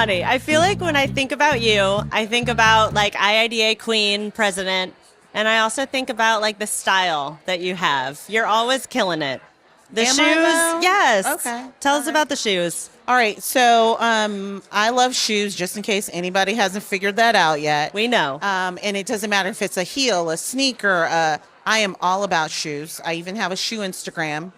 funny. I feel like when I think about you, I think about like IIDA queen, president, and I also think about like the style that you have. You're always killing it. The Am shoes, I though? yes. Okay. Tell All us right. about the shoes. All right. So I love shoes, just in case anybody hasn't figured that out yet. We know. And it doesn't matter if it's a heel, a sneaker. I am all about shoes. I even have a shoe Instagram.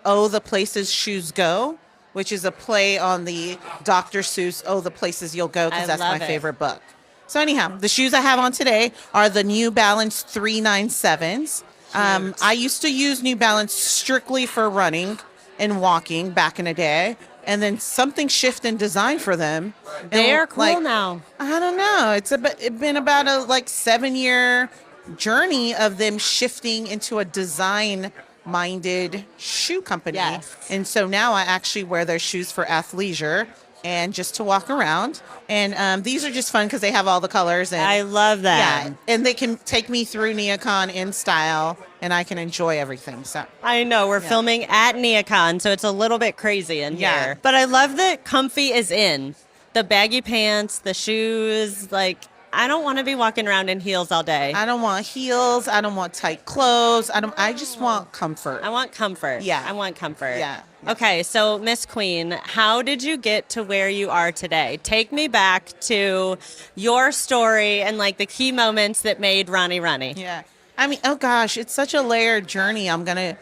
Oh, the places shoes go, which is a play on the Dr. Seuss. Oh, the places you'll go, I because that's my love it. favorite book. So anyhow, the shoes I have on today are the New Balance 397s. I used to use New Balance strictly for running and walking back in the day, and then something shifted in design for them. They And, are cool now. I don't know. It's been about a 7-year journey of them shifting into a design-minded shoe company. Yes. And so now I actually wear their shoes for athleisure and just to walk around. And these are just fun because they have all the colors. And I love that. yeah, and they can take me through Neocon in style, and I can enjoy everything. So I know we're filming at Neocon, so it's a little bit crazy in Yeah. here. But I love that comfy is in. The baggy pants, the shoes, like I don't want to be walking around in heels all day. I don't want heels. I don't want tight clothes. I just want comfort. I want comfort. Yeah. I want comfort. Yeah. Okay, so Miss Queen, how did you get to where you are today? Take me back to your story and like the key moments that made Ronnie Ronnie. Yeah. I mean, oh gosh, it's such a layered journey. I'm gonna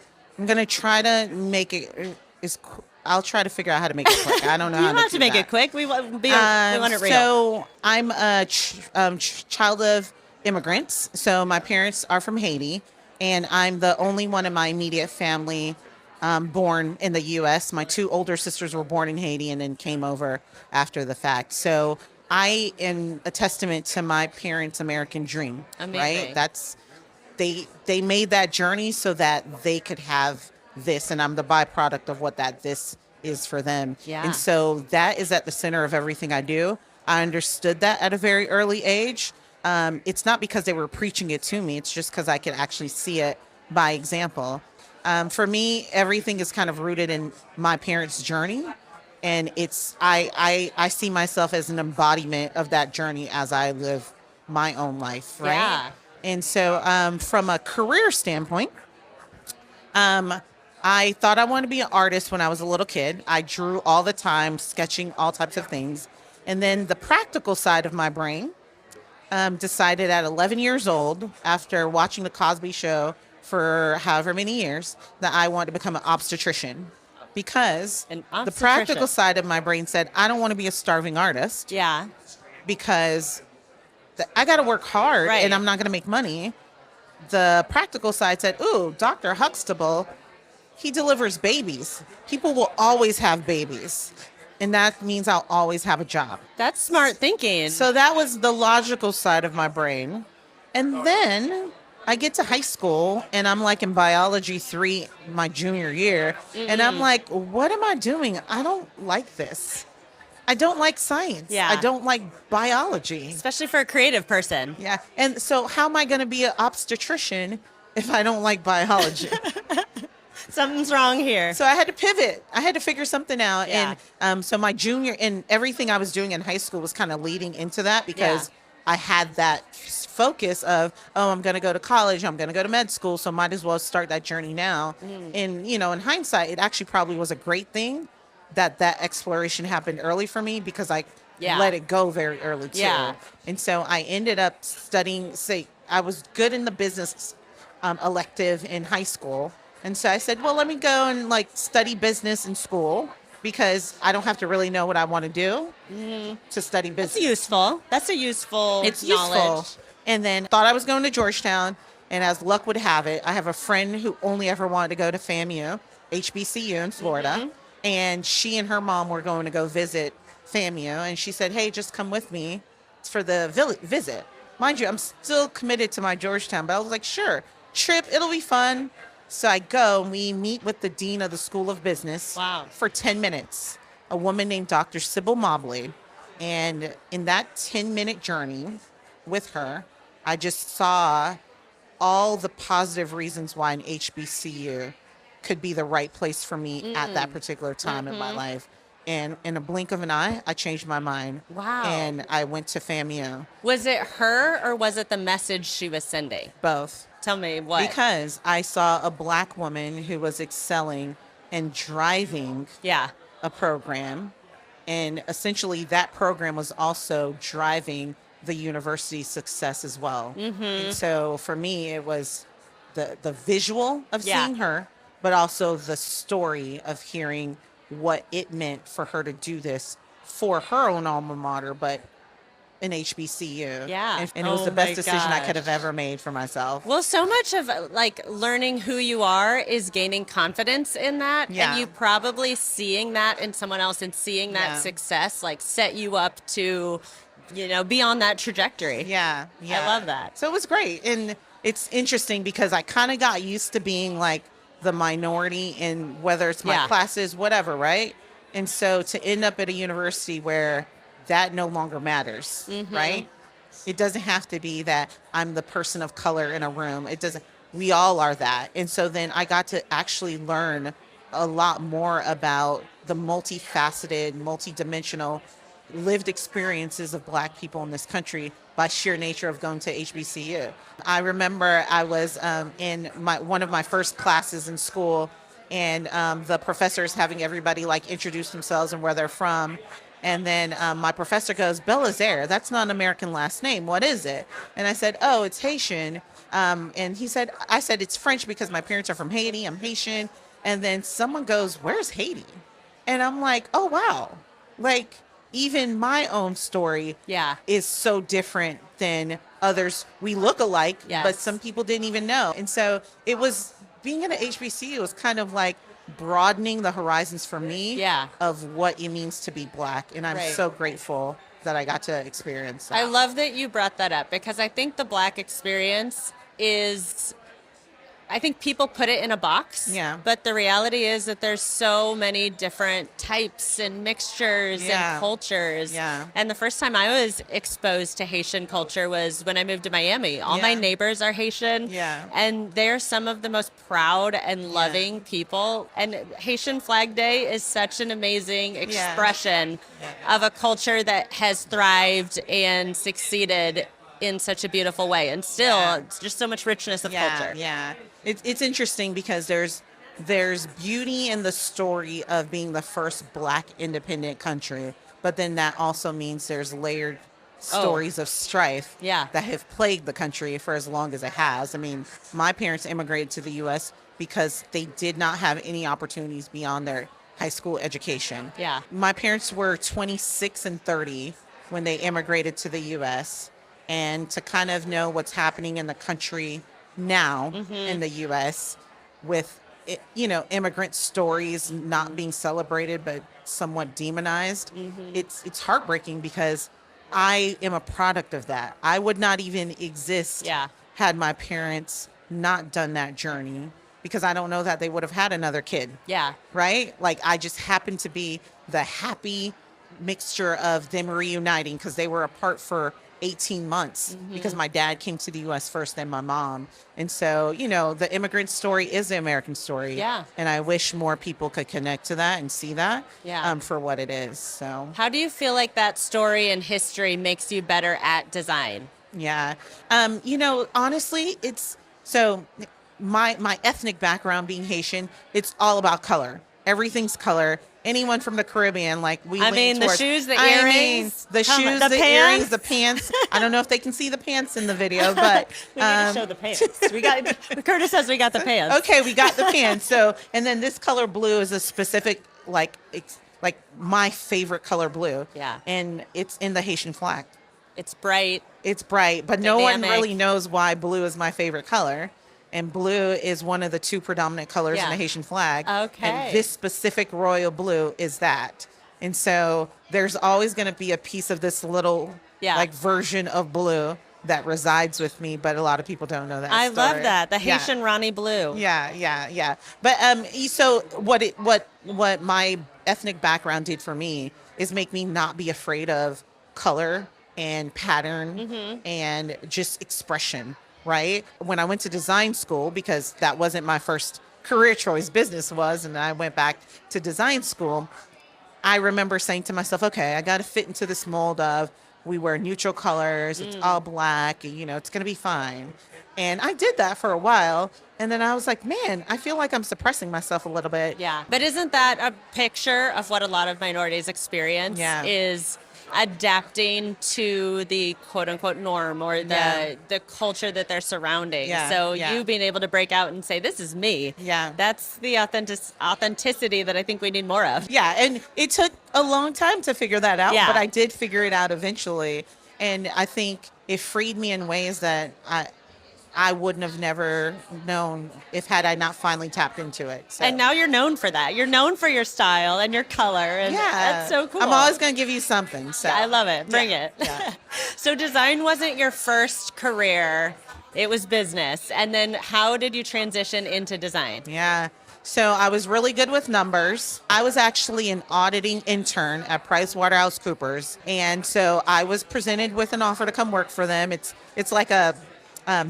try to make it I'll try to figure out how to make it quick. I don't know You how don't have to do make that. it quick. We want it real. So I'm a child of immigrants. So my parents are from Haiti, and I'm the only one in my immediate family born in the U.S. My two older sisters were born in Haiti and then came over after the fact. So I am a testament to my parents' American dream. Amazing. Right? They made that journey so that they could have this, and I'm the byproduct of what this is for them. Yeah. And so that is at the center of everything I do. I understood that at a very early age. It's not because they were preaching it to me. It's just because I could actually see it by example. For me, everything is kind of rooted in my parents' journey. And I see myself as an embodiment of that journey as I live my own life, right? Yeah. And so from a career standpoint, I thought I wanted to be an artist when I was a little kid. I drew all the time, sketching all types of things. And then the practical side of my brain decided at 11 years old, after watching The Cosby Show for however many years, that I wanted to become an obstetrician. Because An the obstetrician. practical side of my brain said, I don't want to be a starving artist Yeah. because I got to work hard Right. and I'm not going to make money. The practical side said, ooh, Dr. Huxtable, he delivers babies. People will always have babies. And that means I'll always have a job. That's smart thinking. So that was the logical side of my brain. And then I get to high school and I'm like in biology 3, my junior year. And I'm like, what am I doing? I don't like this. I don't like science. Yeah. I don't like biology. especially for a creative person. Yeah. And so how am I going to be an obstetrician if I don't like biology? Something's wrong here. So I had to pivot. I had to figure something out. Yeah. And so my junior and everything I was doing in high school was kind of leading into that because I had that focus of, oh, I'm going to go to college. I'm going to go to med school. So might as well start that journey now. And, in hindsight, it actually probably was a great thing that exploration happened early for me because I let it go very early too. Yeah. And so I ended up studying, I was good in the business elective in high school. And so I said, well, let me go and study business in school because I don't have to really know what I want to do to study business. It's useful. That's a useful It's knowledge. useful. And then thought I was going to Georgetown. And as luck would have it, I have a friend who only ever wanted to go to FAMU, HBCU in Florida. And she and her mom were going to go visit FAMU. And she said, hey, just come with me for the visit. Mind you, I'm still committed to my Georgetown, but I was like, sure, trip, it'll be fun. So I go and we meet with the dean of the School of Business for 10 minutes, a woman named Dr. Sybil Mobley. And in that 10-minute journey with her, I just saw all the positive reasons why an HBCU could be the right place for me at that particular time in my life. And in a blink of an eye, I changed my mind. Wow. And I went to FAMU. Was it her or was it the message she was sending? Both. Tell me what. Because I saw a Black woman who was excelling and driving Yeah. a program. And essentially that program was also driving the university's success as well. And so for me, it was the visual of Yeah. seeing her, but also the story of hearing what it meant for her to do this for her own alma mater, but an HBCU. Yeah. And it was Oh the best my decision I could gosh. have ever made for myself. Well, so much of like learning who you are is gaining confidence in that. Yeah. And you probably seeing that in someone else and seeing that Yeah. success like set you up to, be on that trajectory. Yeah. Yeah. I love that. So it was great. And it's interesting because I kind of got used to being like the minority in whether it's my Yeah. classes, whatever, right? And so to end up at a university where that no longer matters, right? It doesn't have to be that I'm the person of color in a room. It doesn't, we all are that. And so then I got to actually learn a lot more about the multifaceted, multidimensional lived experiences of Black people in this country by sheer nature of going to HBCU. I remember I was in one of my first classes in school, and the professor's having everybody like introduce themselves and where they're from. And then my professor goes, Belizaire, that's not an American last name. What is it? And I said, oh, it's Haitian. And I said, it's French because my parents are from Haiti. I'm Haitian. And then someone goes, where's Haiti? And I'm like, oh, wow. Like, even my own story Yeah. is so different than others. We look alike, Yes. but some people didn't even know. And so it was, being in an HBCU was kind of like broadening the horizons for me Yeah. of what it means to be Black. And I'm Right. so grateful that I got to experience that. I love that you brought that up because I think the Black experience is, I think people put it in a box. Yeah. But the reality is that there's so many different types and mixtures Yeah. and cultures. Yeah. And the first time I was exposed to Haitian culture was when I moved to Miami. All my Yeah. neighbors are Haitian. Yeah. And they're some of the most proud and loving people. And Haitian Flag Day is such an amazing expression of a culture that has thrived and succeeded in such a beautiful way. And still, it's just so much richness of culture. Yeah. It's interesting because there's beauty in the story of being the first Black independent country, but then that also means there's layered stories of strife Yeah. that have plagued the country for as long as it has. I mean, my parents immigrated to the U.S. because they did not have any opportunities beyond their high school education. Yeah. My parents were 26 and 30 when they immigrated to the U.S. And to kind of know what's happening in the country now in the U.S. with, immigrant stories not being celebrated but somewhat demonized, it's heartbreaking because I am a product of that. I would not even exist Yeah. had my parents not done that journey because I don't know that they would have had another kid. Yeah. Right? Like I just happened to be the happy mixture of them reuniting because they were apart for 18 months because my dad came to the U.S. first, then my mom. And so, the immigrant story is the American story. Yeah. And I wish more people could connect to that and see that Yeah. for what it is. So, How do you feel like that story and history makes you better at design? yeah. Honestly, it's so my ethnic background being Haitian, it's all about color. Everything's color. Anyone from the Caribbean, like we lean the towards- shoes, the I mean, earrings, the come on, shoes, the the pants. earrings, the pants. I don't know if they can see the pants in the video, but We need to show the pants. We got Curtis says we got the pants. okay, we got the pants. So, and then this color blue is a specific like my favorite color blue. Yeah. And it's in the Haitian flag. It's bright. It's bright, but no one Dynamic. really knows why blue is my favorite color. And blue is one of the two predominant colors in Yeah. the Haitian flag. Okay. And this specific royal blue is that. And so there's always going to be a piece of this little Yeah. version of blue that resides with me, but a lot of people don't know that I story. love that. The Yeah. Haitian Ronnie Blue. Yeah. But so what my ethnic background did for me is make me not be afraid of color and pattern and just expression, right? When I went to design school, because that wasn't my first career choice, business was, and I went back to design school, I remember saying to myself, okay, I got to fit into this mold of we wear neutral colors, it's all black, you know, it's going to be fine. And I did that for a while. And then I was like, man, I feel like I'm suppressing myself a little bit. Yeah. But isn't that a picture of what a lot of minorities experience Yeah. is adapting to the quote unquote norm or the culture that they're surrounding. Yeah. So Yeah. you being able to break out and say, this is me. Yeah. That's the authenticity that I think we need more of. Yeah, and it took a long time to figure that out, Yeah. but I did figure it out eventually. And I think it freed me in ways that I wouldn't have never known if had I not finally tapped into it. So. And now you're known for that. You're known for your style and your color. And Yeah, that's so cool. I'm always going to give you something. So I love it. Bring it. Yeah. So design wasn't your first career. It was business. And then how did you transition into design? Yeah. So I was really good with numbers. I was actually an auditing intern at PricewaterhouseCoopers. And so I was presented with an offer to come work for them. It's like a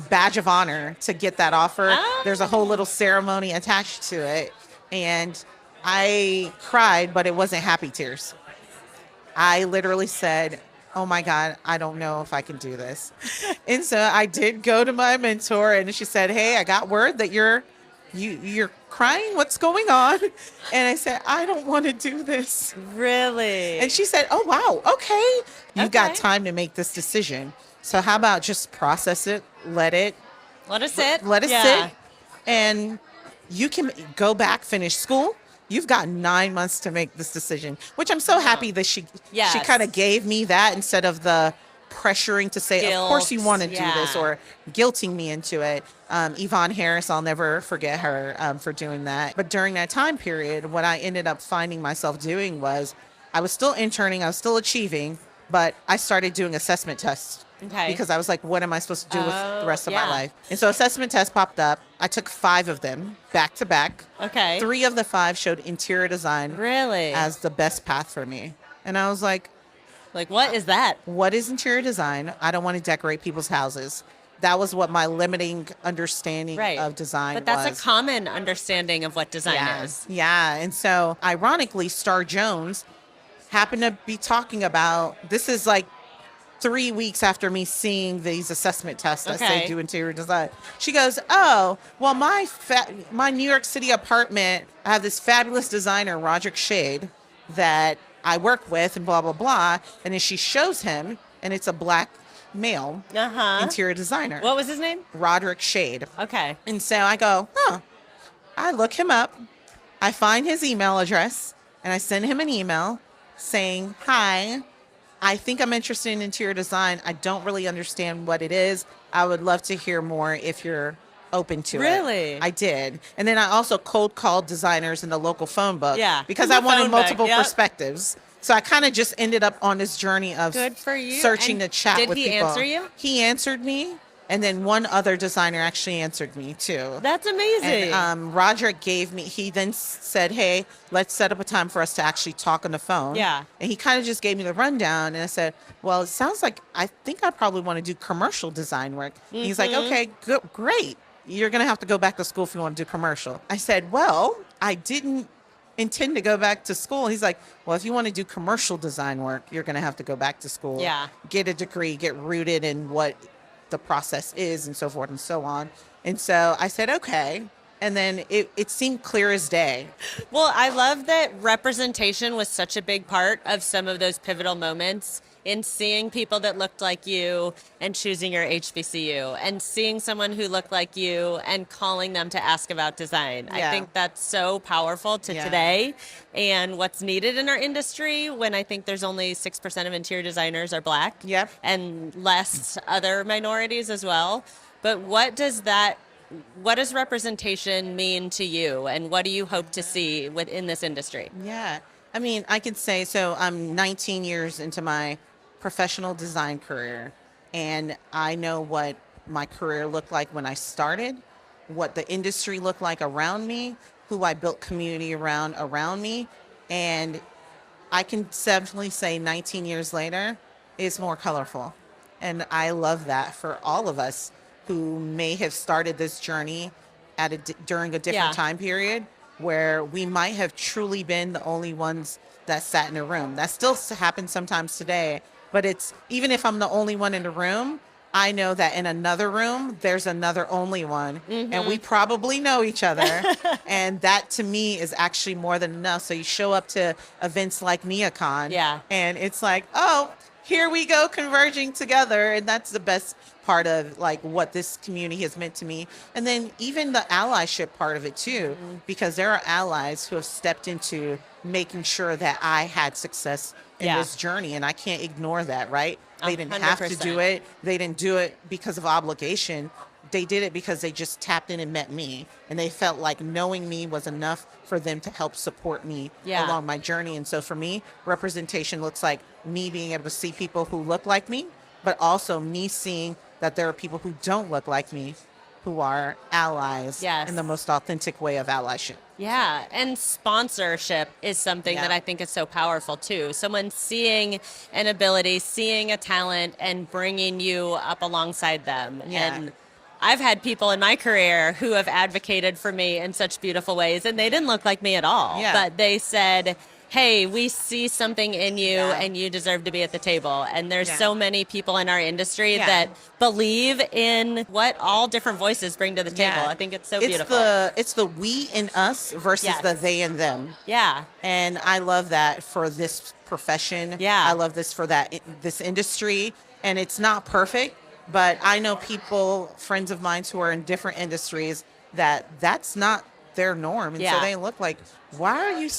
badge of honor to get that offer. Oh. There's a whole little ceremony attached to it. And I cried, but it wasn't happy tears. I literally said, oh my God, I don't know if I can do this. And so I did go to my mentor and she said, hey, I got word that you're crying. What's going on? And I said, I don't want to do this. Really? And she said, oh, wow. Okay. You've got Okay. time to make this decision. So how about just process it, let it sit. sit, and you can go back, finish school. You've got 9 months to make this decision, which I'm so happy that she Yes. kind of gave me that instead of the pressuring to say, Guilt, of course you want to do yeah. this, or guilting me into it. Yvonne Harris, I'll never forget her for doing that. But during that time period, what I ended up finding myself doing was I was still interning, I was still achieving, but I started doing assessment tests. Okay. Because I was like, what am I supposed to do with the rest of yeah. my life? And so assessment tests popped up. I took 5 of them back to back. Okay. 3 of the 5 showed interior design Really? as the best path for me. And I was like, Like, what is that? what is interior design? I don't want to decorate people's houses. That was what my limiting understanding Right. of design But that's was. a common understanding of what design Yeah. is. Yeah. And so ironically, Star Jones happened to be talking about, this is like 3 weeks after me seeing these assessment tests that say Okay. do interior design. She goes, oh, well, my New York City apartment, I have this fabulous designer, Roderick Shade, that I work with and blah, blah, blah. And then she shows him, and it's a black male Uh-huh. interior designer, What was his name? Roderick Shade. Okay. And so I go, I look him up. I find his email address and I send him an email saying, hi, I think I'm interested in interior design. I don't really understand what it is. I would love to hear more if you're open to it. Really? I did. And then I also cold called designers in the local phone book. Yeah. Because In I the wanted phone book, multiple yep. perspectives. So I kind of just ended up on this journey of Good for you. searching And the chat did with he people. answer you? He answered me. And then one other designer actually answered me too. That's amazing. And Roderick gave me, he then said, hey, let's set up a time for us to actually talk on the phone. Yeah. And he kind of just gave me the rundown. And I said, well, it sounds like I think I probably want to do commercial design work. And he's like, okay, good, great. You're going to have to go back to school if you want to do commercial. I said, well, I didn't intend to go back to school. He's like, well, if you want to do commercial design work, you're going to have to go back to school. Yeah. Get a degree, get rooted in what the process is and so forth and so on. And so I said, okay. And then it seemed clear as day. Well, I love that representation was such a big part of some of those pivotal moments in seeing people that looked like you and choosing your HBCU and seeing someone who looked like you and calling them to ask about design. I Yeah. think that's so powerful to Yeah. today and what's needed in our industry when I think there's only 6% of interior designers are Black Yep. and less other minorities as well. But what does representation mean to you and what do you hope to see within this industry? Yeah. I mean, I could say, so I'm 19 years into my professional design career, and I know what my career looked like when I started, what the industry looked like around me, who I built community around me, and I can definitely say 19 years later is more colorful. And I love that for all of us who may have started this journey during a different Yeah. time period. where we might have truly been the only ones that sat in a room. That still happens sometimes today, but it's even if I'm the only one in the room, I know that in another room, there's another only one, and we probably know each other. And that to me is actually more than enough. So you show up to events like NeoCon, and it's like, oh, here we go converging together. And that's the best part of like what this community has meant to me. And then even the allyship part of it too, because there are allies who have stepped into making sure that I had success in this journey. And I can't ignore that, right? They didn't 100%. have to do it. They didn't do it because of obligation. They did it because they just tapped in and met me. And they felt like knowing me was enough for them to help support me along my journey. And so for me, representation looks like me being able to see people who look like me, but also me seeing that there are people who don't look like me who are allies in the most authentic way of allyship. Yeah, and sponsorship is something that I think is so powerful too. Someone seeing an ability, seeing a talent, and bringing you up alongside them. And I've had people in my career who have advocated for me in such beautiful ways, and they didn't look like me at all. But they said, hey, we see something in you and you deserve to be at the table. And there's so many people in our industry that believe in what all different voices bring to the table. I think it's so beautiful. It's the we and us versus the they and them. Yeah. And I love that for this profession. I love this for this industry. And it's not perfect, but I know people, friends of mine who are in different industries, that's not their norm. And so they look like, why are you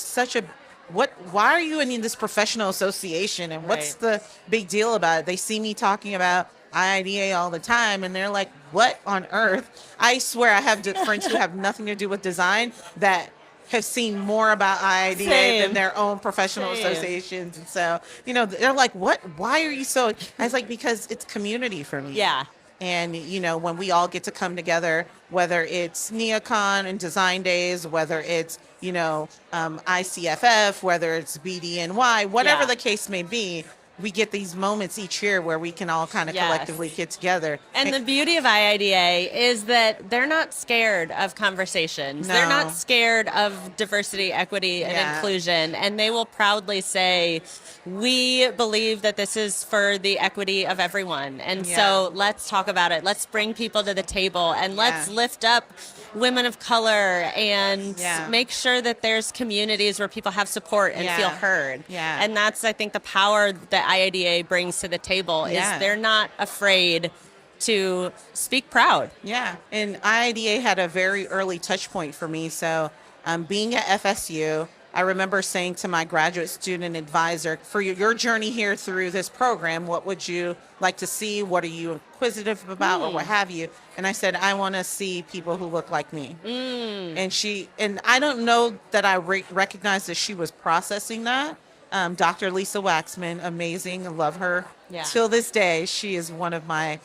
why are you in this professional association, and what's the big deal about it? They see me talking about IIDA all the time, and they're like, what on earth? I swear I have friends who have nothing to do with design that have seen more about IIDA than their own professional associations. And so, they're like, what? Why are you so? I was like, because it's community for me. And, when we all get to come together, whether it's NeoCon and Design Days, whether it's, ICFF, whether it's BDNY, whatever the case may be, we get these moments each year where we can all kind of collectively get together. And the beauty of IIDA is that they're not scared of conversations. No. They're not scared of diversity, equity, and inclusion. And they will proudly say, we believe that this is for the equity of everyone. And so let's talk about it. Let's bring people to the table, and let's lift up women of color and make sure that there's communities where people have support and feel heard. And that's, I think, the power that IIDA brings to the table is they're not afraid to speak proud. And IIDA had a very early touch point for me. So being at FSU, I remember saying to my graduate student advisor, for your journey here through this program, what would you like to see? What are you inquisitive about or what have you? And I said, I want to see people who look like me. And I don't know that I recognized that she was processing that. Dr. Lisa Waxman, amazing. I love her. Till this day, she is one of my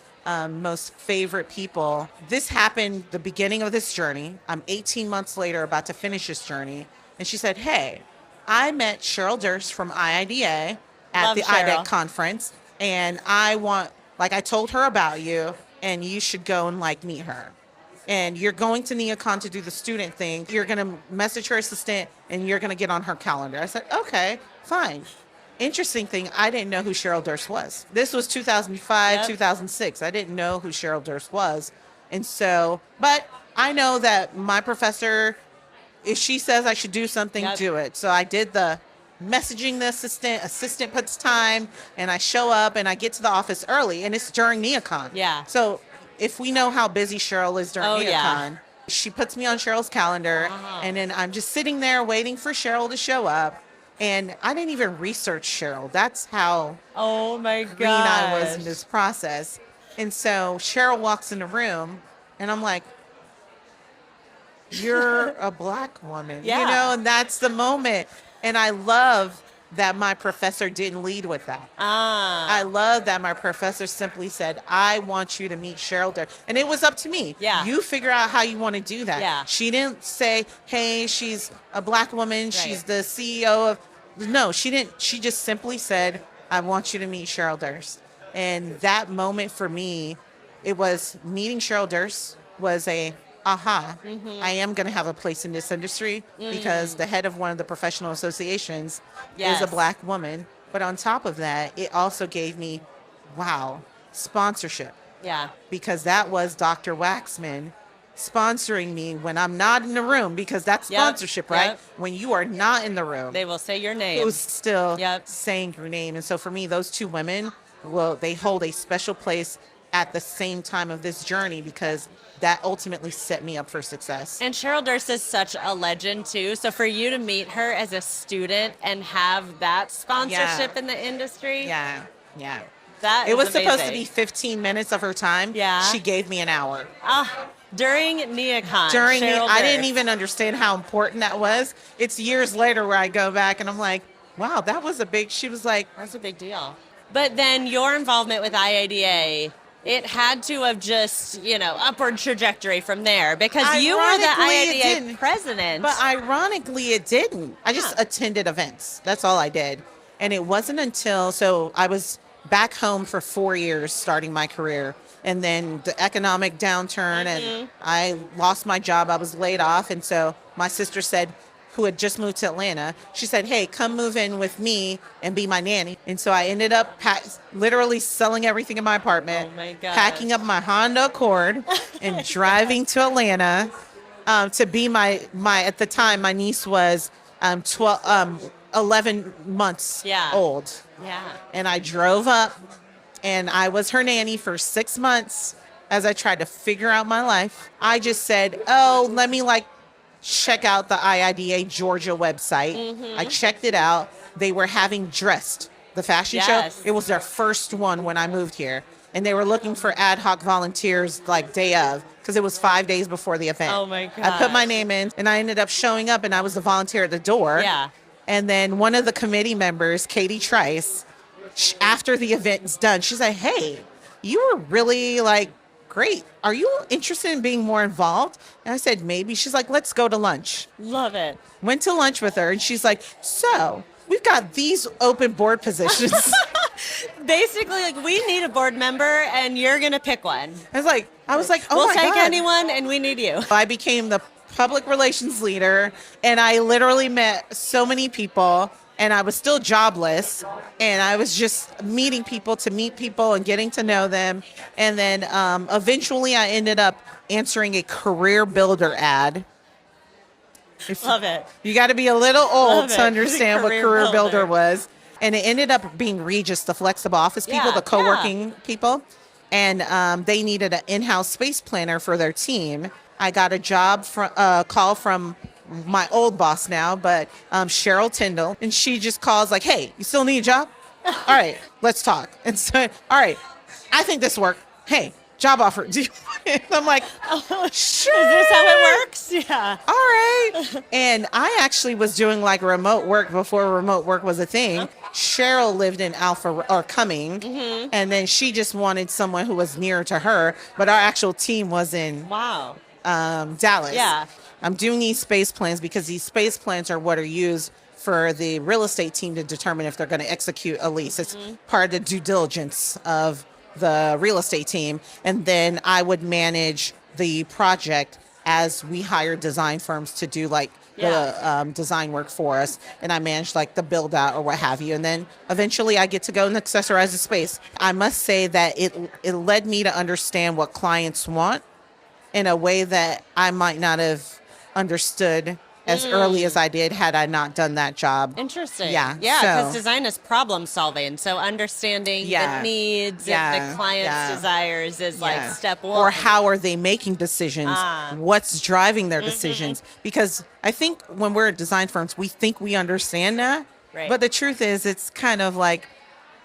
most favorite people. This happened the beginning of this journey. I'm 18 months later about to finish this journey. And she said, hey, I met Cheryl Durst from IIDA at the IDEC conference. And I told her about you, and you should go and meet her. And you're going to NeoCon to do the student thing. You're going to message her assistant, and you're going to get on her calendar. I said, okay, fine. Interesting thing, I didn't know who Cheryl Durst was. This was 2005, 2006. I didn't know who Cheryl Durst was. And so, but I know that my professor, if she says I should do something, do it. So I did the messaging the assistant puts time, and I show up, and I get to the office early, and it's during NeoCon. So if we know how busy Cheryl is during NeoCon, she puts me on Cheryl's calendar, and then I'm just sitting there waiting for Cheryl to show up. And I didn't even research Cheryl. That's how green I was in this process. And so Cheryl walks in the room, and I'm like, you're a Black woman, and that's the moment. And I love that my professor didn't lead with that. I love that my professor simply said, I want you to meet Cheryl Durst. And it was up to me. You figure out how you want to do that. She didn't say, hey, she's a Black woman. She's the CEO of, no, she didn't. She just simply said, I want you to meet Cheryl Durst. And that moment for me, it was meeting Cheryl Durst was a aha, I am going to have a place in this industry because the head of one of the professional associations is a Black woman. But on top of that, it also gave me, wow, sponsorship. Yeah. Because that was Dr. Waxman sponsoring me when I'm not in the room, because that's sponsorship, right? Yep. When you are not in the room, They will say your name. who's still saying your name. And so for me, those two women, they hold a special place at the same time of this journey, because that ultimately set me up for success. And Cheryl Durst is such a legend too. So for you to meet her as a student and have that sponsorship in the industry. Yeah. That it was amazing. supposed to be 15 minutes of her time. Yeah. She gave me an hour. During NeaCon. I didn't even understand how important that was. It's years later where I go back and I'm like, wow, that was she was like, that's a big deal. But then your involvement with IADA, it had to have just, upward trajectory from there, because you were the IADA president. But ironically, it didn't. I just attended events. That's all I did. And it wasn't until, so I was back home for 4 years starting my career. And then the economic downturn and I lost my job. I was laid off. And so my sister said, who had just moved to Atlanta, she said, hey, come move in with me and be my nanny. And so I ended up literally selling everything in my apartment, packing up my Honda Accord and driving to Atlanta to be my, at the time, my niece was 11 months old. Yeah. And I drove up and I was her nanny for 6 months as I tried to figure out my life. I just said, oh, let me check out the IIDA Georgia website. I checked it out. They were having Dressed, the fashion show. It was their first one when I moved here. And they were looking for ad hoc volunteers day of, because it was 5 days before the event. Oh my God. I put my name in and I ended up showing up and I was the volunteer at the door. Yeah. And then one of the committee members, Katie Trice, after the event's done, she's like, hey, you were really great. Are you interested in being more involved? And I said, maybe. She's like, let's go to lunch. Love it. Went to lunch with her and she's like, so we've got these open board positions. Basically, we need a board member and you're going to pick one. I was like, oh my God. We'll take anyone and we need you. I became the public relations leader and I literally met so many people. And I was still jobless, and I was just meeting people to meet people and getting to know them. And then eventually I ended up answering a career builder ad. Love it. You got to be a little old to understand what career builder was. And it ended up being Regis, the flexible office people, the co-working people. And they needed an in-house space planner for their team. I got a call from my old boss now, but Cheryl Tyndall, and she just calls hey, you still need a job? All right, let's talk. And so, all right, I think this worked. Hey, job offer. Do you want it? I'm like, sure. Is this how it works? Yeah. All right. And I actually was doing remote work before remote work was a thing. Okay. Cheryl lived in Cumming, and then she just wanted someone who was near to her, but our actual team was in Dallas. Yeah. I'm doing these space plans because these space plans are what are used for the real estate team to determine if they're going to execute a lease. It's part of the due diligence of the real estate team. And then I would manage the project as we hire design firms to do the design work for us. And I manage the build out or what have you. And then eventually I get to go and accessorize the space. I must say that it led me to understand what clients want in a way that I might not have understood as early as I did had I not done that job. Interesting. Yeah. Yeah, because design is problem solving. So understanding the needs and the client's desires is step one. Or how are they making decisions? What's driving their decisions? Because I think when we're at design firms, we think we understand that. Right. But the truth is it's kind of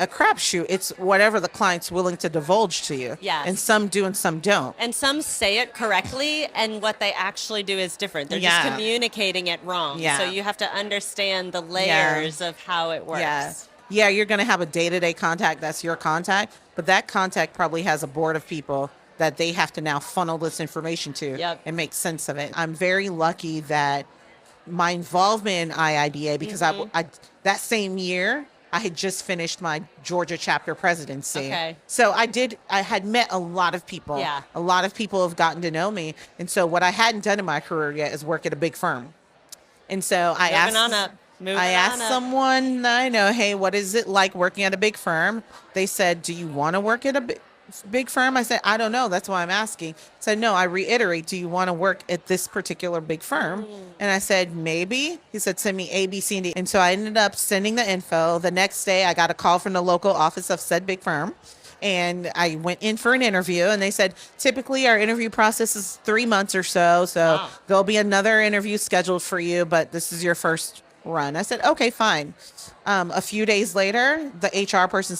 a crapshoot. It's whatever the client's willing to divulge to you. Yes. And some do and some don't. And some say it correctly, and what they actually do is different. They're just communicating it wrong. Yeah. So you have to understand the layers of how it works. Yeah, you're going to have a day-to-day contact. That's your contact. But that contact probably has a board of people that they have to now funnel this information to and make sense of it. I'm very lucky that my involvement in IIDA, because I that same year, I had just finished my Georgia chapter presidency. Okay. So I had met a lot of people. Yeah. A lot of people have gotten to know me. And so what I hadn't done in my career yet is work at a big firm. And so I asked someone that I know, hey, what is it like working at a big firm? They said, do you want to work at a big firm? I said, I don't know. That's why I'm asking. I said, no, I reiterate, do you want to work at this particular big firm? And I said, maybe. He said, send me A, B, C, and D. And so I ended up sending the info. The next day, I got a call from the local office of said big firm. And I went in for an interview, and they said, typically our interview process is 3 months or so. So Wow. There'll be another interview scheduled for you, but this is your first run. I said, okay, fine. A few days later, the HR person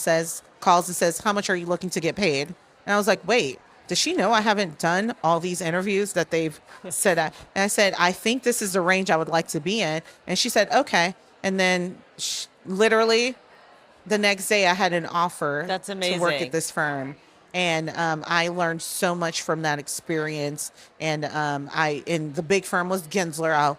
calls and says, how much are you looking to get paid? And I was like, wait, does she know I haven't done all these interviews that they've said? And I said, I think this is the range I would like to be in. And she said, okay. And then literally the next day I had an offer That's to amazing. work at this firm. And I learned so much from that experience. And the big firm was Gensler. I'll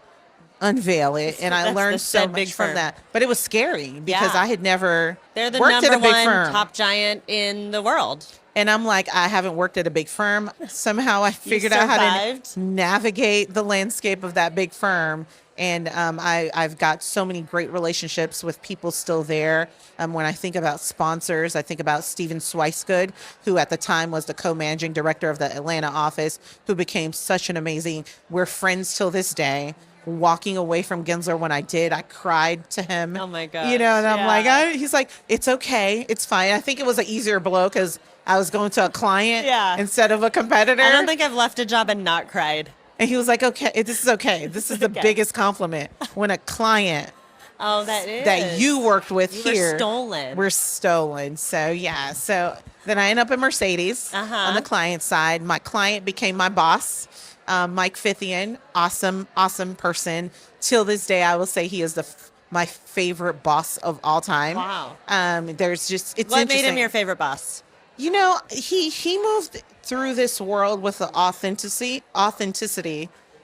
unveil it. And I That's learned the so said much big from firm. that. But it was scary because Yeah. I had never They're the worked at number a big one firm. top giant in the world. And I'm like, I haven't worked at a big firm. Somehow I figured out how survived. to navigate the landscape of that big firm. And I've got so many great relationships with people still there. When I think about sponsors, I think about Steven Swicegood, who at the time was the co-managing director of the Atlanta office, who became such an amazing, we're friends till this day. Walking away from Gensler when I did, I cried to him. Oh my gosh, You know, and I'm yeah. like, he's like, it's okay. It's fine. I think it was an easier blow because I was going to a client Yeah. instead of a competitor. I don't think I've left a job and not cried. And he was like, okay, this is okay. This is the Okay. biggest compliment when a client Oh, that is. that you worked with You were here stolen. were stolen. So yeah. So then I ended up at Mercedes on the client side. My client became my boss, Mike Fithian. Awesome person. Till this day, I will say he is my favorite boss of all time. Wow. There's just it's What made him interesting. your favorite boss? You know, he moved through this world with the authenticity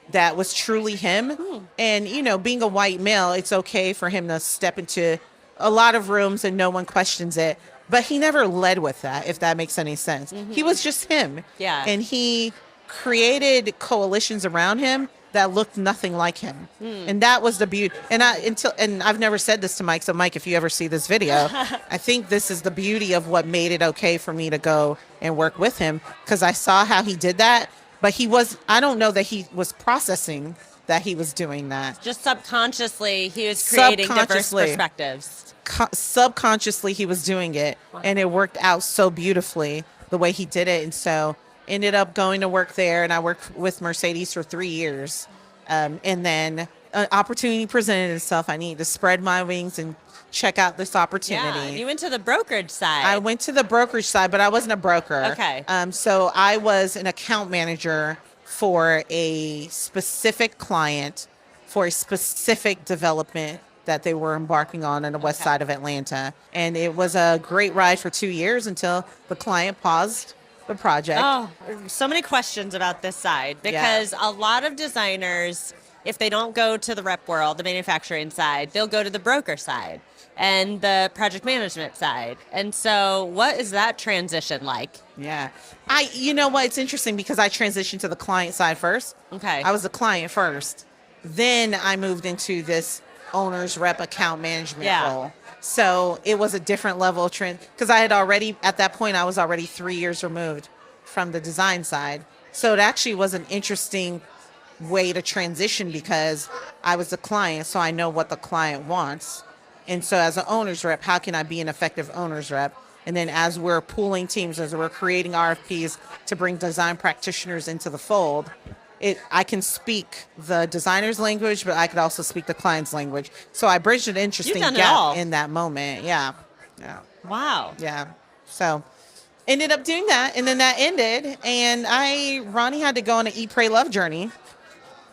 that was truly him. And, you know, being a white male, it's okay for him to step into a lot of rooms and no one questions it. But he never led with that, if that makes any sense. He was just him. Yeah. And he created coalitions around him that looked nothing like him. And that was the beauty. And I've never said this to Mike. So Mike, if you ever see this video, I think this is the beauty of what made it okay for me to go and work with him, because I saw how he did that. But I don't know that he was processing that he was doing that. Just subconsciously, he was creating diverse Subconsciously. perspectives. Subconsciously he was doing it, and it worked out so beautifully the way he did it. And so ended up going to work there, and I worked with Mercedes for 3 years. And then an opportunity presented itself. I needed to spread my wings and check out this opportunity. Yeah, you went to the brokerage side. I went to the brokerage side, but I wasn't a broker. Okay. So I was an account manager for a specific client for a specific development that they were embarking on the west side of Atlanta. And it was a great ride for 2 years until the client paused the project. Oh, so many questions about this side, because a lot of designers, if they don't go to the rep world, the manufacturing side, they'll go to the broker side and the project management side. And so what is that transition like? Yeah. You know what? It's interesting because I transitioned to the client side first. Okay. I was a client first. Then I moved into this owner's rep account management role. So it was a different level of trend because at that point, I was already 3 years removed from the design side. So it actually was an interesting way to transition because I was the client, so I know what the client wants. And so as an owner's rep, how can I be an effective owner's rep? And then as we're pooling teams, as we're creating RFPs to bring design practitioners into the fold, I can speak the designer's language, but I could also speak the client's language. So I bridged an interesting gap in that moment. Yeah. Wow. Yeah. So ended up doing that. And then that ended. And Ronnie had to go on an eat, pray, love journey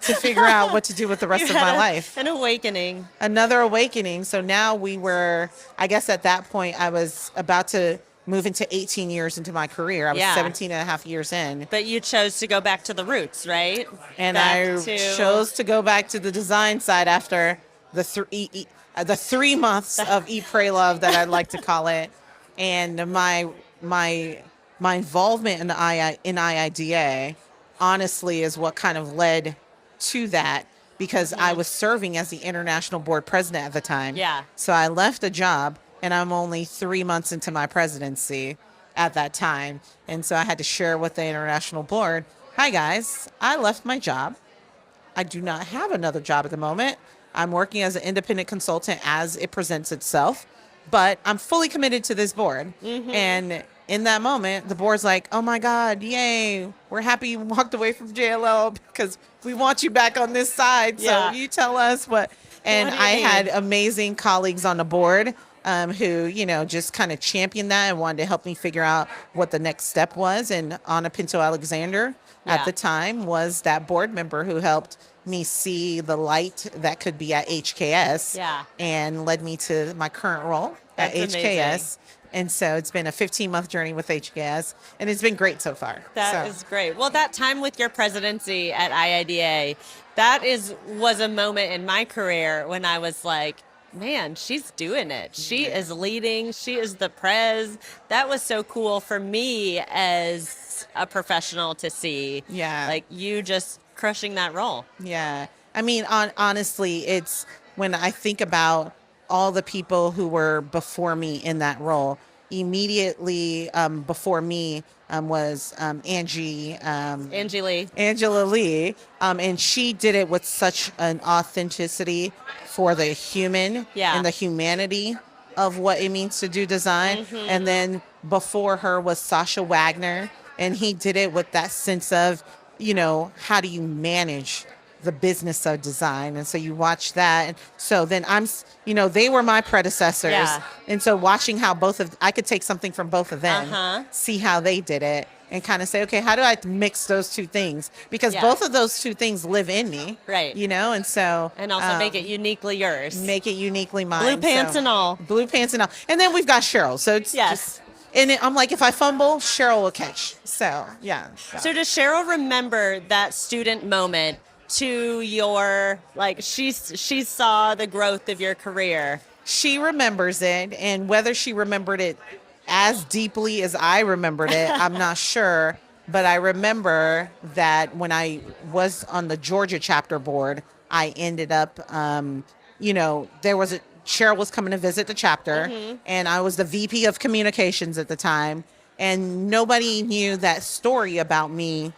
to figure out what to do with the rest of my life. An awakening. Another awakening. So now I guess at that point, I was about to move into 18 years into my career. I was 17 and a half years in. But you chose to go back to the roots, right? And chose to go back to the design side after the 3 months of Eat, Pray, Love that I'd like to call it. And my involvement in IIDA honestly is what kind of led to that, because I was serving as the international board president at the time. Yeah. So I left a job, and I'm only 3 months into my presidency at that time. And so I had to share with the international board, hi guys, I left my job. I do not have another job at the moment. I'm working as an independent consultant as it presents itself, but I'm fully committed to this board. And in that moment, the board's like, oh my God, yay. We're happy you walked away from JLL because we want you back on this side. Yeah. So you tell us what. And I had amazing colleagues on the board who, you know, just kind of championed that and wanted to help me figure out what the next step was. And Anna Pinto Alexander at the time was that board member who helped me see the light that could be at HKS and led me to my current role at HKS. Amazing. And so it's been a 15-month journey with HKS, and it's been great so far. That is great. Well, that time with your presidency at IIDA, was a moment in my career when I was like, man, she's doing it. She is leading. She is the prez. That was so cool for me as a professional to see. Yeah. Like you just crushing that role. Yeah. I mean, honestly, it's when I think about all the people who were before me in that role, immediately before me was Angela Lee. And she did it with such an authenticity for the human and the humanity of what it means to do design. And then before her was Sasha Wagner, and he did it with that sense of, you know, how do you manage the business of design? And so you watch that. And so then they were my predecessors. Yeah. And so watching how I could take something from both of them, see how they did it, and kind of say, okay, how do I mix those two things? Because both of those two things live in me. Right. You know, and so. And also make it uniquely yours. Make it uniquely mine. Blue pants and all. Blue pants and all. And then we've got Cheryl. So it's just. And I'm like, if I fumble, Cheryl will catch. So, yeah. So does Cheryl remember that student moment to your, like, she saw the growth of your career? She remembers it. And whether she remembered it as deeply as I remembered it, I'm not sure. But I remember that when I was on the Georgia chapter board, I ended up, Cheryl was coming to visit the chapter, and I was the VP of communications at the time, and nobody knew that story about me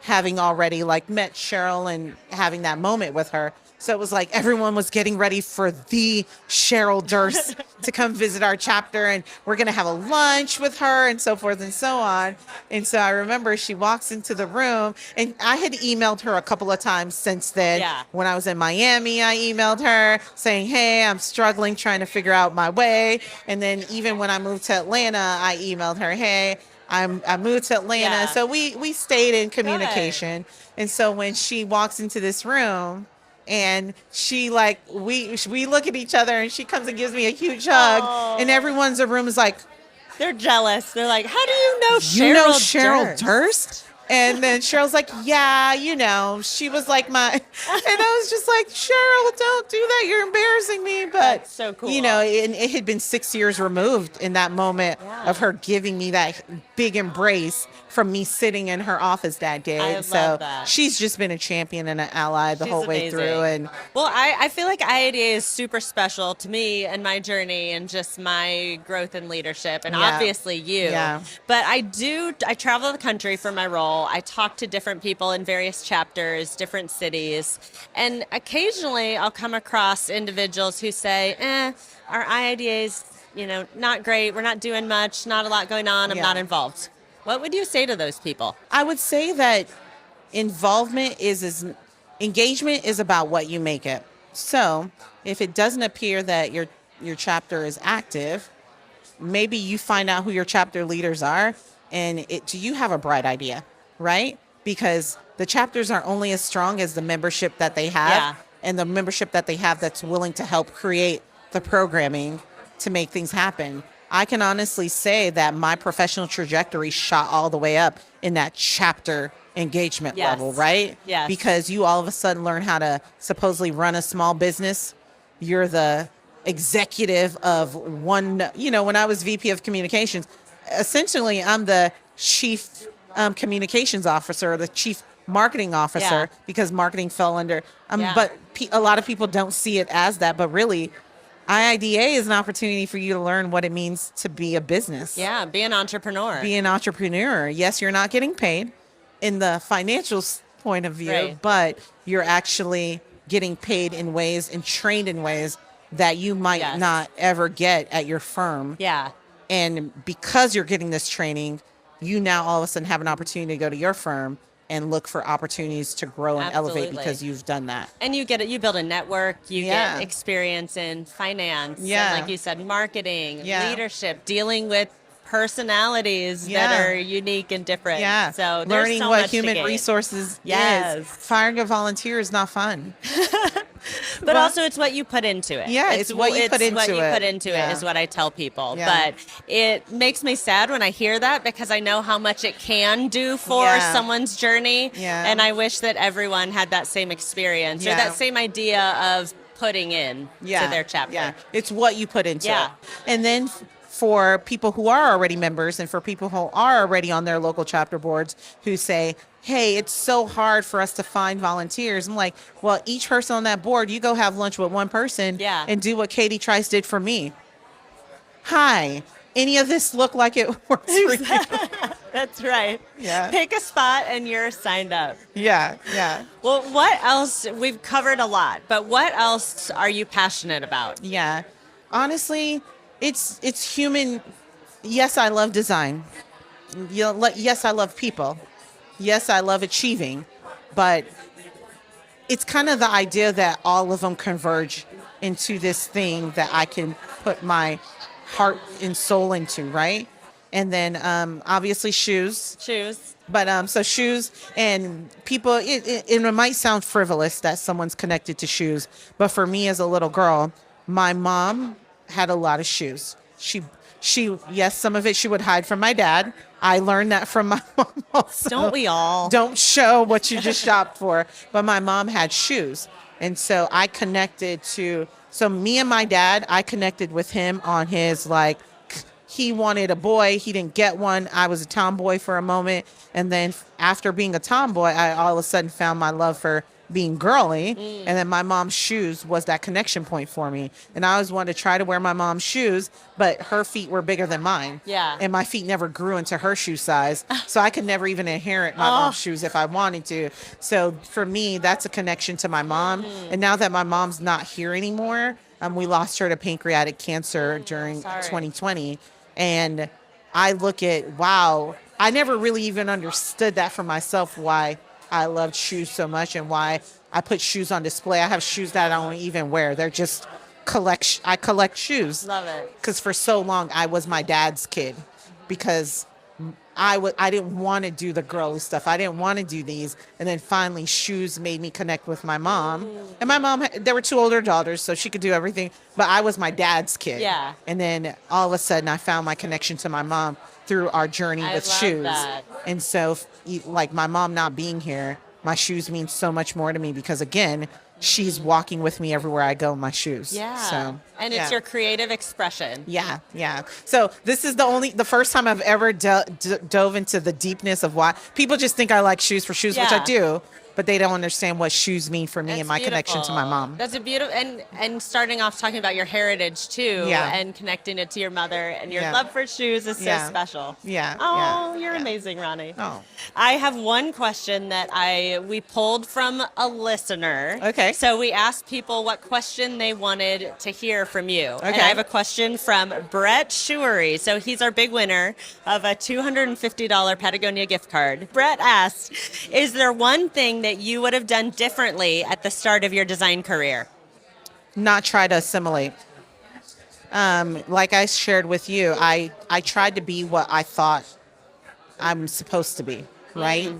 having already met Cheryl and having that moment with her. So it was like everyone was getting ready for the Cheryl Durst to come visit our chapter, and we're going to have a lunch with her and so forth and so on. And so I remember she walks into the room, and I had emailed her a couple of times since then. Yeah. When I was in Miami, I emailed her saying, hey, I'm struggling trying to figure out my way. And then even when I moved to Atlanta, I emailed her, hey, I moved to Atlanta. Yeah. So we stayed in communication. Good. And so when she walks into this room, and she we look at each other, and she comes and gives me a huge hug. Aww. And everyone's in the room is like, they're jealous. They're like, how do you know Cheryl Durst? And then Cheryl's like, yeah, she was like and I was just like, Cheryl, don't do that. You're embarrassing me. But, that's so cool. It had been 6 years removed in that moment of her giving me that big embrace from me sitting in her office that day. I love that. She's just been a champion and an ally the whole way through. And well, I feel like IIDA is super special to me and my journey and just my growth in leadership, and obviously you. Yeah. But I travel the country for my role. I talk to different people in various chapters, different cities, and occasionally I'll come across individuals who say, our IIDA is, not great. We're not doing much, not a lot going on. I'm not involved. What would you say to those people? I would say that engagement is about what you make it. So if it doesn't appear that your chapter is active, maybe you find out who your chapter leaders are, and do you have a bright idea, right? Because the chapters are only as strong as the membership that they have, and the membership that they have that's willing to help create the programming to make things happen. I can honestly say that my professional trajectory shot all the way up in that chapter engagement level, right? Yes. Because you all of a sudden learn how to supposedly run a small business. You're the executive of one, when I was VP of communications, essentially I'm the chief communications officer, or the chief marketing officer, because marketing fell under, but a lot of people don't see it as that, but really IIDA is an opportunity for you to learn what it means to be a business. Yeah, be an entrepreneur. Be an entrepreneur. Yes, you're not getting paid in the financial point of view, but you're actually getting paid in ways and trained in ways that you might not ever get at your firm. Yeah. And because you're getting this training, you now all of a sudden have an opportunity to go to your firm and look for opportunities to grow and elevate because you've done that. And you build a network, you get experience in finance, and like you said, marketing, leadership, dealing with personalities that are unique and different. Yeah. So learning so what much human resources is. Firing a volunteer is not fun. But also it's what you put into it. Yeah, it's what you put into it. What you put into it is what I tell people. But it makes me sad when I hear that, because I know how much it can do for someone's journey. Yeah. And I wish that everyone had that same experience or that same idea of putting in to their chapter. Yeah, it's what you put into it. And then for people who are already members and for people who are already on their local chapter boards who say, hey, it's so hard for us to find volunteers. I'm like, well, each person on that board, you go have lunch with one person and do what Katie Trice did for me. Hi, any of this look like it works for you? That's right. Yeah. Pick a spot and you're signed up. Yeah, yeah. Well, what else? We've covered a lot, but what else are you passionate about? Yeah. Honestly, it's human. Yes, I love design. Yes, I love people. Yes, I love achieving, but it's kind of the idea that all of them converge into this thing that I can put my heart and soul into, right? And then obviously shoes. But so shoes and people, it might sound frivolous that someone's connected to shoes, but for me as a little girl, my mom had a lot of shoes. She yes, some of it she would hide from my dad. I learned that from my mom also. Don't we all? Don't show what you just shopped for. But my mom had shoes. And so I connected so me and my dad, I connected with him on his, like, he wanted a boy. He didn't get one. I was a tomboy for a moment. And then after being a tomboy, I all of a sudden found my love for being girly. And then my mom's shoes was that connection point for me. And I always wanted to try to wear my mom's shoes, but her feet were bigger than mine. Yeah. And my feet never grew into her shoe size. So I could never even inherit my mom's shoes if I wanted to. So for me, that's a connection to my mom. And now that my mom's not here anymore, we lost her to pancreatic cancer during 2020. And I look at, wow, I never really even understood that for myself, why I loved shoes so much and why I put shoes on display. I have shoes that I don't even wear. They're just I collect shoes. Love it. Because for so long I was my dad's kid, because I didn't want to do the girly stuff. I didn't want to do these. And then finally shoes made me connect with my mom. And my mom, there were two older daughters, so she could do everything. But I was my dad's kid. Yeah. And then all of a sudden I found my connection to my mom through our journey with shoes. That. And so, like, my mom not being here, my shoes mean so much more to me because, again, she's walking with me everywhere I go in my shoes. Yeah. So, and it's your creative expression. Yeah, yeah. So this is the first time I've ever dove into the deepness of why people just think I like shoes for shoes, which I do. But they don't understand what shoes mean for me and my connection to my mom. That's a beautiful, and starting off talking about your heritage too, and connecting it to your mother and your love for shoes is so special. Yeah. Oh, you're amazing, Ronnie. Oh. I have one question that we pulled from a listener. Okay. So we asked people what question they wanted to hear from you. Okay. And I have a question from Brett Shuery. So he's our big winner of a $250 Patagonia gift card. Brett asked, is there one thing that you would have done differently at the start of your design career? Not try to assimilate. Like I shared with you, I tried to be what I thought I'm supposed to be, right?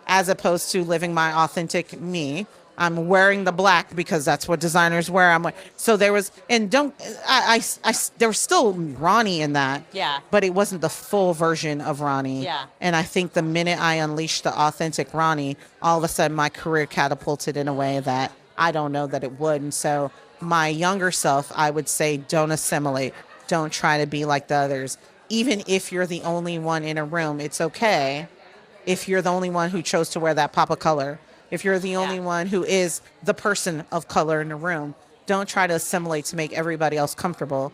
As opposed to living my authentic me. I'm wearing the black because that's what designers wear. So there was, and there was still Ronnie in that. Yeah. But it wasn't the full version of Ronnie. Yeah. And I think the minute I unleashed the authentic Ronnie, all of a sudden my career catapulted in a way that I don't know that it would. And so my younger self, I would say, don't assimilate. Don't try to be like the others. Even if you're the only one in a room, it's okay if you're the only one who chose to wear that pop of color. If you're the only one who is the person of color in the room, don't try to assimilate to make everybody else comfortable.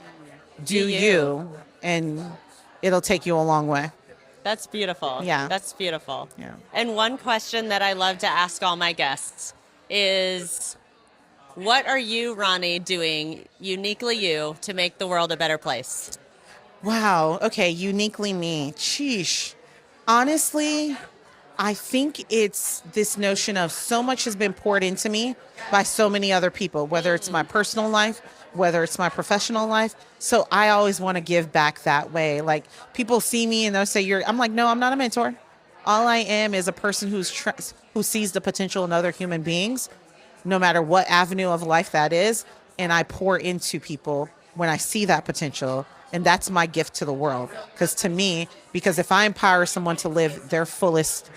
Do you, and it'll take you a long way. That's beautiful. Yeah. That's beautiful. Yeah. And one question that I love to ask all my guests is, what are you, Ronnie, doing uniquely you to make the world a better place? Wow. Okay. Uniquely me. Sheesh. Honestly, I think it's this notion of so much has been poured into me by so many other people, whether it's my personal life, whether it's my professional life. So I always want to give back that way. Like, people see me and they'll say, I'm like, no, I'm not a mentor. All I am is a person who sees the potential in other human beings, no matter what avenue of life that is. And I pour into people when I see that potential. And that's my gift to the world. Because if I empower someone to live their fullest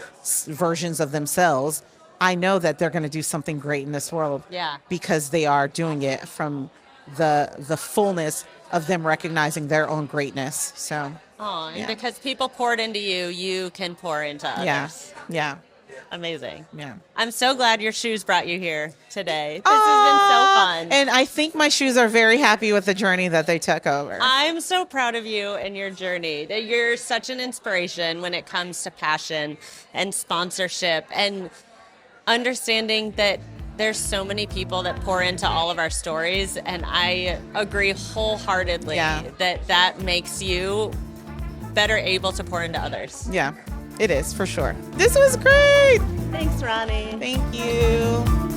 versions of themselves, I know that they're going to do something great in this world. Yeah. Because they are doing it from the fullness of them recognizing their own greatness. So. Oh, and because people poured into you, you can pour into others. Yeah. Yeah. Amazing. Yeah. I'm so glad your shoes brought you here today. This has been so fun. And I think my shoes are very happy with the journey that they took over. I'm so proud of you and your journey. That you're such an inspiration when it comes to passion and sponsorship and understanding that there's so many people that pour into all of our stories. And I agree wholeheartedly that makes you better able to pour into others. Yeah, it is for sure. This was great. Thanks, Ronnie. Thank you.